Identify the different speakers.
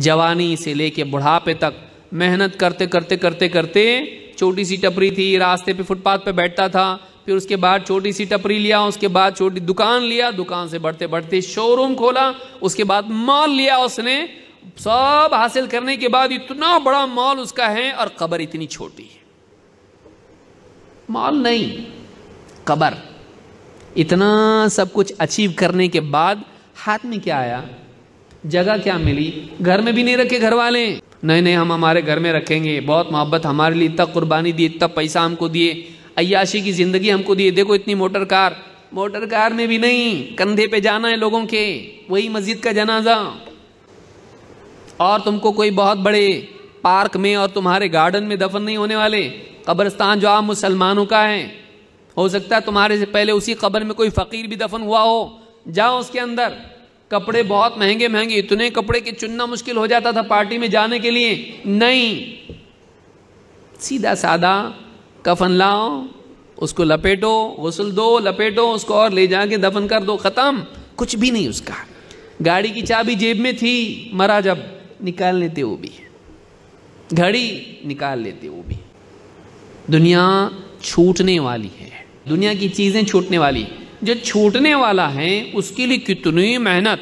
Speaker 1: جوانی سے لے کے بڑھاپے تک محنت کرتے کرتے کرتے کرتے چھوٹی سی ٹپری تھی، راستے پہ فٹ پاتھ پہ بیٹھتا تھا، پھر اس کے بعد چھوٹی سی ٹپری لیا، اس کے بعد چھوٹی دکان لیا، دکان سے بڑھتے بڑھتے شو روم کھولا، اس کے بعد مال لیا، اس نے سب حاصل کرنے کے بعد اتنا بڑا مال اس کا ہے اور قبر اتنی چھوٹی ہے. مال نہیں، قبر. اتنا سب کچھ اچیو کرنے کے بعد ہاتھ میں کیا آیا؟ جگہ کیا ملی؟ گھر میں بھی نہیں رکھے گھر والے، نہیں ہم ہمارے گھر میں رکھیں گے، بہت محبت، ہمارے لیے اتنا قربانی دی، اتنا پیسہ ہم کو دیے، عیاشی کی زندگی ہم کو دیے، دیکھو اتنی موٹر کار میں بھی نہیں، کندھے پہ جانا ہے لوگوں کے، وہی مسجد کا جنازہ. اور تم کو کوئی بہت بڑے پارک میں اور تمہارے گارڈن میں دفن نہیں ہونے والے. قبرستان جو عام مسلمانوں کا ہے، ہو سکتا ہے تمہارے سے پہلے اسی قبر میں کوئی فقیر بھی دفن ہوا ہو، جاؤ اس کے اندر. کپڑے بہت مہنگے اتنے کپڑے کہ چننا مشکل ہو جاتا تھا پارٹی میں جانے کے لیے. نہیں، سیدھا سادہ کفن لاؤ، اس کو لپیٹو، غسل دو، لپیٹو اس کو اور لے جا کے دفن کر دو، ختم. کچھ بھی نہیں اس کا. گاڑی کی چابی جیب میں تھی، مرا جب نکال لیتے وہ بھی، گھڑی نکال لیتے وہ بھی. دنیا چھوٹنے والی ہے، دنیا کی چیزیں چھوٹنے والی. جو چھوٹنے والا ہے اس کے لیے کتنی محنت.